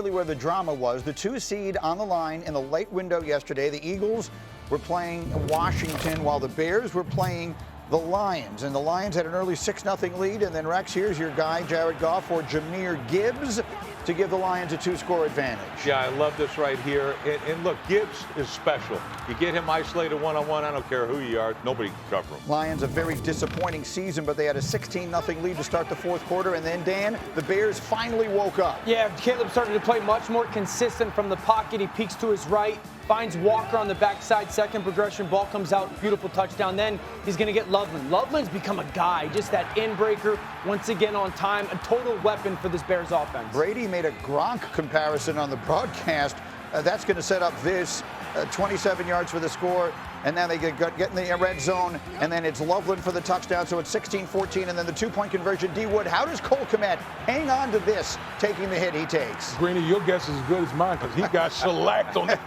really where the drama was. The 2 seed on the line in the late window yesterday. The Eagles were playing Washington while the Bears were playing the Lions. And the Lions had an early 6-0 lead. And then, Rex, here's your guy, Jared Goff, or Jahmyr Gibbs, to give the Lions a 2-score advantage. Yeah, I love this right here. And look, Gibbs is special. You get him isolated one-on-one, I don't care who you are, nobody can cover him. Lions, a very disappointing season, but they had a 16-0 lead to start the fourth quarter. And then, Dan, the Bears finally woke up. Yeah, Caleb started to play much more consistent from the pocket. He peeks to his right, finds Walker on the backside, second progression, ball comes out, beautiful touchdown. Then he's going to get Loveland. Loveland's become a guy, just that in-breaker, once again on time, a total weapon for this Bears offense. Brady made a Gronk comparison on the broadcast. That's going to set up this 27 yards for the score, and then they get in the red zone, and then it's Loveland for the touchdown, so it's 16-14, and then the 2-point conversion. D. Wood, how does Cole Kmet hang on to this, taking the hit he takes? Greeny, your guess is as good as mine, because he got shellacked on it.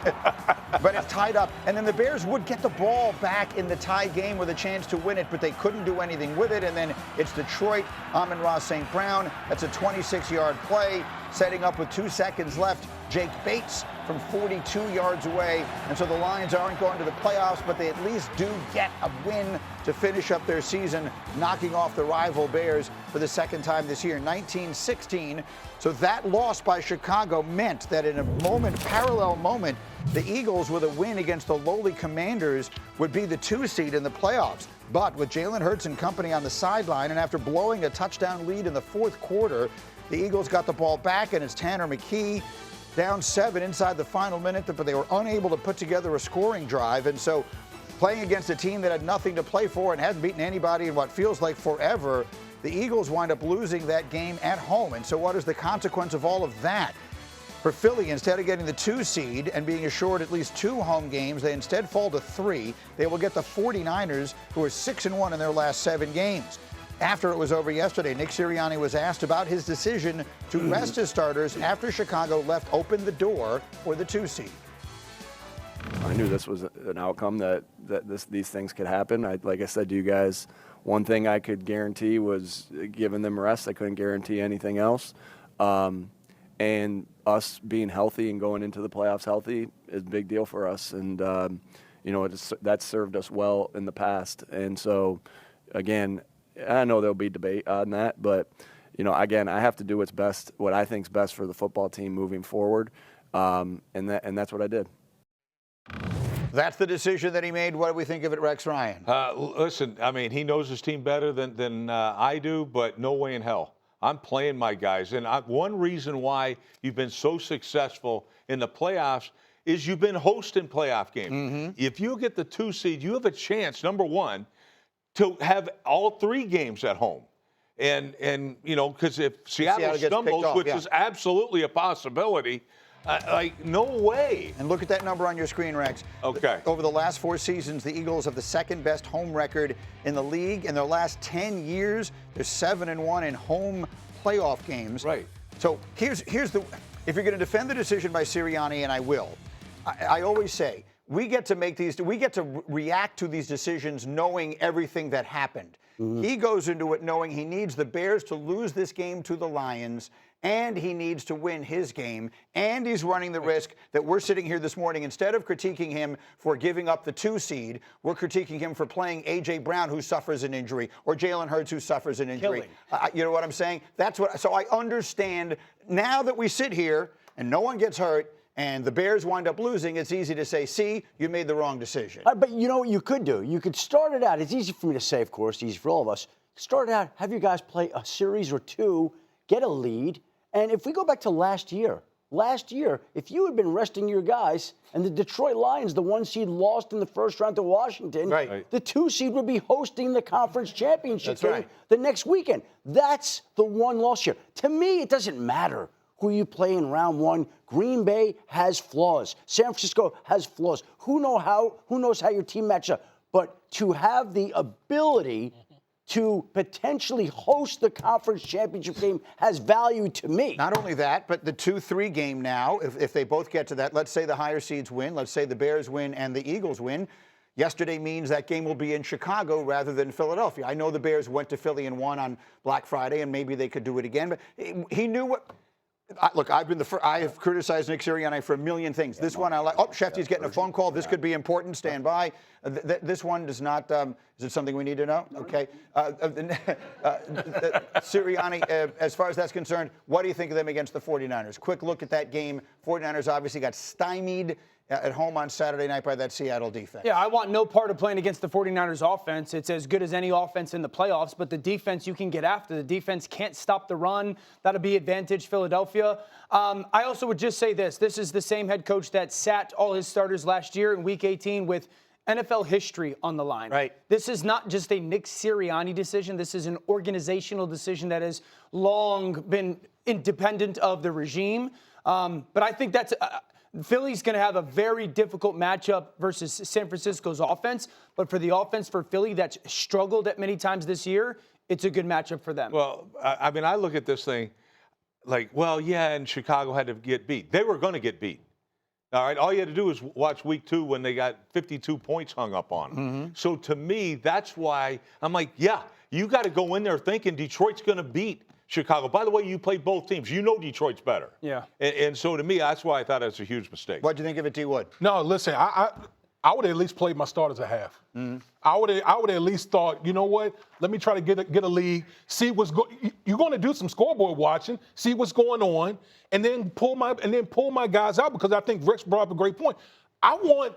But it's tied up, and then the Bears would get the ball back in the tie game with a chance to win it, but they couldn't do anything with it, and then it's Detroit, Amon-Ra St. Brown. That's a 26-yard play, setting up with 2 seconds left. Jake Bates from 42 yards away. And so the Lions aren't going to the playoffs, but they at least do get a win to finish up their season, knocking off the rival Bears for the second time this year, 19-16. So that loss by Chicago meant that in a parallel moment, the Eagles with a win against the lowly Commanders would be the 2 seed in the playoffs. But with Jalen Hurts and company on the sideline, and after blowing a touchdown lead in the fourth quarter, the Eagles got the ball back, and it's Tanner McKee down 7 inside the final minute, but they were unable to put together a scoring drive. And so playing against a team that had nothing to play for and hadn't beaten anybody in what feels like forever, the Eagles wind up losing that game at home. And so what is the consequence of all of that? For Philly, instead of getting the 2 seed and being assured at least 2 home games, they instead fall to 3. They will get the 49ers, who are 6-1 in their last 7 games. After it was over yesterday, Nick Sirianni was asked about his decision to rest his starters after Chicago left open the door for the 2 seed. I knew this was an outcome that these things could happen. Like I said to you guys, one thing I could guarantee was giving them rest. I couldn't guarantee anything else. And us being healthy and going into the playoffs healthy is a big deal for us. And, that's served us well in the past. And so, again, I know there'll be debate on that, but, again, I have to do what I think is best for the football team moving forward, and that's what I did. That's the decision that he made. What do we think of it, Rex Ryan? Listen, I mean, he knows his team better than I do, but no way in hell. I'm playing my guys. And one reason why you've been so successful in the playoffs is you've been hosting playoff games. Mm-hmm. If you get the 2 seed, you have a chance, number one, to have all 3 games at home. And because if Seattle stumbles, which is absolutely a possibility, no way. And look at that number on your screen, Rex. Okay. Over the last 4 seasons, the Eagles have the 2nd best home record in the league. In their last 10 years, they're 7-1 in home playoff games. Right. So here's the, if you're going to defend the decision by Sirianni, and I will, I always say, we get to react to these decisions knowing everything that happened. Mm-hmm. He goes into it knowing he needs the Bears to lose this game to the Lions, and he needs to win his game, and he's running the risk that we're sitting here this morning, instead of critiquing him for giving up the 2 seed, we're critiquing him for playing A.J. Brown, who suffers an injury, or Jalen Hurts, who suffers an injury. You know what I'm saying? So I understand now that we sit here and no one gets hurt, and the Bears wind up losing, it's easy to say, see, you made the wrong decision. But you know what you could do? You could start it out. It's easy for me to say, of course, easy for all of us. Start it out, have you guys play a series or 2, get a lead. And if we go back to last year, if you had been resting your guys and the Detroit Lions, the 1 seed, lost in the first round to Washington, right, the 2 seed would be hosting the conference championship game the next weekend. That's the one loss here. To me, it doesn't matter who you play in round 1. Green Bay has flaws. San Francisco has flaws. Who knows how your team matches up? But to have the ability to potentially host the conference championship game has value to me. Not only that, but the 2-3 game now, if they both get to that, let's say the higher seeds win, let's say the Bears win and the Eagles win, yesterday means that game will be in Chicago rather than Philadelphia. I know the Bears went to Philly and won on Black Friday, and maybe they could do it again, but he knew what Look, I have criticized Nick Sirianni for a million things. This one I like. Oh, Schefter's getting a phone call. This could be important. Stand by. This one does not. Is it something we need to know? Okay. Sirianni, as far as that's concerned, what do you think of them against the 49ers? Quick look at that game. 49ers obviously got stymied at home on Saturday night by that Seattle defense. Yeah, I want no part of playing against the 49ers offense. It's as good as any offense in the playoffs, but the defense you can get after. The defense can't stop the run. That'll be advantage Philadelphia. I also would just say this. This is the same head coach that sat all his starters last year in Week 18 with NFL history on the line. Right. This is not just a Nick Sirianni decision. This is an organizational decision that has long been independent of the regime. But I think that's Philly's going to have a very difficult matchup versus San Francisco's offense. But for the offense for Philly that's struggled at many times this year, it's a good matchup for them. Well, I mean, I look at this thing like, well, yeah, and Chicago had to get beat. They were going to get beat. All right, all you had to do was watch week 2 when they got 52 points hung up on them. Mm-hmm. So to me, that's why I'm like, yeah, you got to go in there thinking Detroit's going to beat Chicago. By the way, you played both teams. You know Detroit's better. Yeah. And so to me, that's why I thought that's a huge mistake. What do you think of it, D. Wood? No, listen, I would have at least played my starters at half. Mm-hmm. I would have at least thought, you know what? Let me try to get a lead, see what's going. You're going to do some scoreboard watching, see what's going on, and then pull my guys out, because I think Rex brought up a great point. I want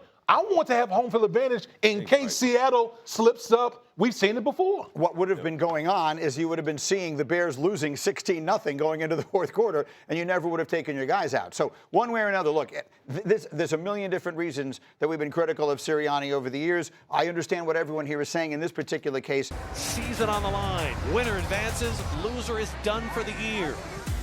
to have home field advantage in case Seattle slips up. We've seen it before. What would have been going on is you would have been seeing the Bears losing 16-0 going into the fourth quarter, and you never would have taken your guys out. So one way or another, look, there's a million different reasons that we've been critical of Sirianni over the years. I understand what everyone here is saying in this particular case. Season on the line. Winner advances. Loser is done for the year.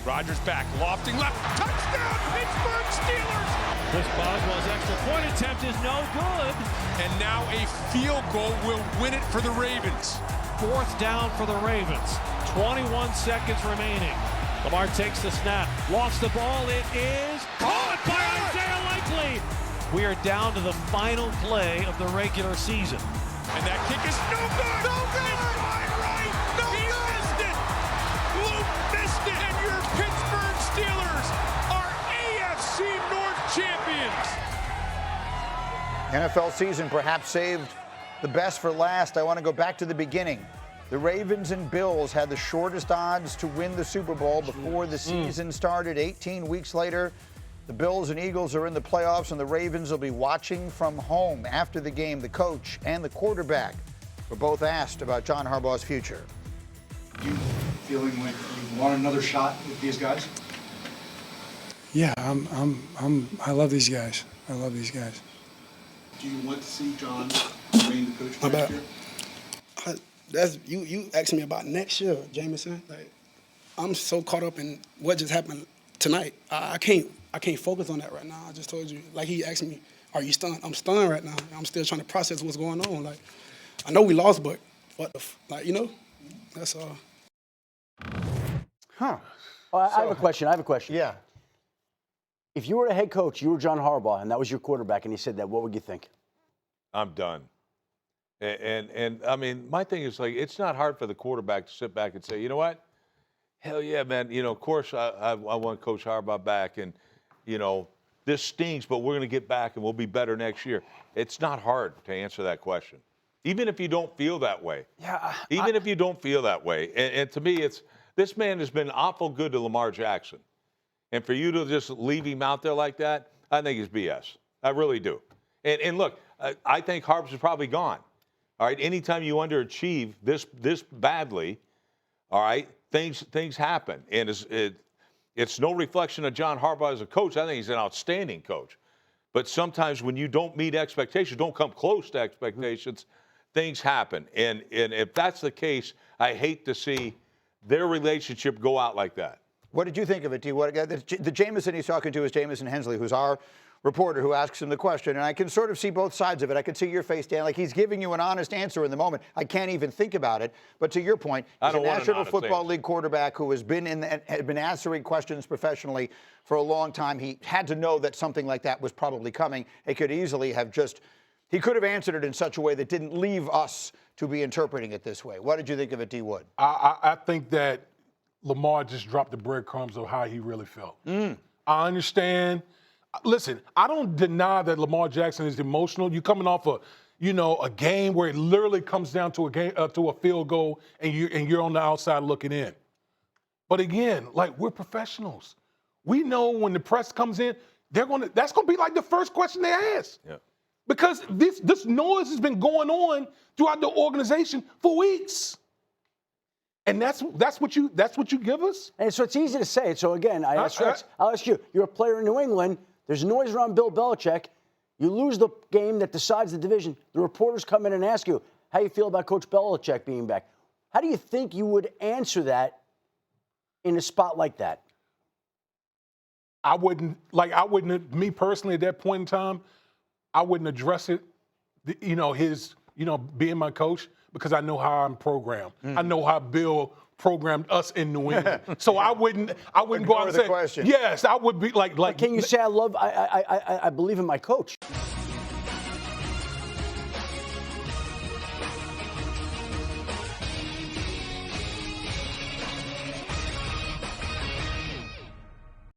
Rodgers back, lofting left. Touchdown, Pittsburgh Steelers! Chris Boswell's extra point attempt is no good. And now a field goal will win it for the Ravens. 4th down for the Ravens. 21 seconds remaining. Lamar takes the snap. Lost the ball. It is caught by Isaiah Likely. We are down to the final play of the regular season. And that kick is no good. No good. Right. No he good. Missed it. Luke missed it. And your Pittsburgh Steelers are AFC North champions. NFL season perhaps saved the best for last. I want to go back to the beginning. The Ravens and Bills had the shortest odds to win the Super Bowl before the season started. 18 weeks later, the Bills and Eagles are in the playoffs, and the Ravens will be watching from home. After the game, the coach and the quarterback were both asked about John Harbaugh's future. You feeling like you want another shot with these guys? Yeah, I love these guys. I love these guys. Do you want to see John remain the coach next year? That's you asking me about next year, Jameson. Like, I'm so caught up in what just happened tonight. I can't focus on that right now. I just told you. Like, he asked me, "Are you stunned?" I'm stunned right now. I'm still trying to process what's going on. Like, I know we lost, but what the that's all. Huh. Oh, I have a question. Yeah. If you were a head coach, you were John Harbaugh, and that was your quarterback, and he said that, what would you think? I'm done. And I mean, my thing is, like, it's not hard for the quarterback to sit back and say, you know what? Hell yeah, man. You know, of course, I want Coach Harbaugh back, and, you know, this stinks, but we're going to get back, and we'll be better next year. It's not hard to answer that question, even if you don't feel that way. Yeah. Even if you don't feel that way. And to me, this man has been awful good to Lamar Jackson. And for you to just leave him out there like that, I think it's BS. I really do. And look, I think Harbaugh's is probably gone. All right, anytime you underachieve this badly, all right, things happen. And it's no reflection of John Harbaugh as a coach. I think he's an outstanding coach. But sometimes when you don't meet expectations, don't come close to expectations, things happen. And if that's the case, I hate to see their relationship go out like that. What did you think of it, D? The Jameson he's talking to is Jameson Hensley, who's our reporter who asks him the question. And I can sort of see both sides of it. I can see your face, Dan, like he's giving you an honest answer in the moment. I can't even think about it. But to your point, he's a National Football League quarterback who has been had been answering questions professionally for a long time. He had to know that something like that was probably coming. It could easily have he could have answered it in such a way that didn't leave us to be interpreting it this way. What did you think of it, D. Wood? I think that Lamar just dropped the breadcrumbs of how he really felt. I understand. Listen, I don't deny that Lamar Jackson is emotional. You're coming off a game where it literally comes down to a field goal, and you're on the outside looking in. But again, like, we're professionals. We know when the press comes in, that's gonna be like the first question they ask. Yeah. Because this noise has been going on throughout the organization for weeks. And that's what you give us? And so it's easy to say it. So again, I'll ask you, you're a player in New England, there's noise around Bill Belichick, you lose the game that decides the division, the reporters come in and ask you how you feel about Coach Belichick being back. How do you think you would answer that in a spot like that? Me personally at that point in time, I wouldn't address it, being my coach, because I know how I'm programmed. I know how Bill programmed us in New England. So I wouldn't go out and say, question. yes, I would be like. But can you say I believe in my coach?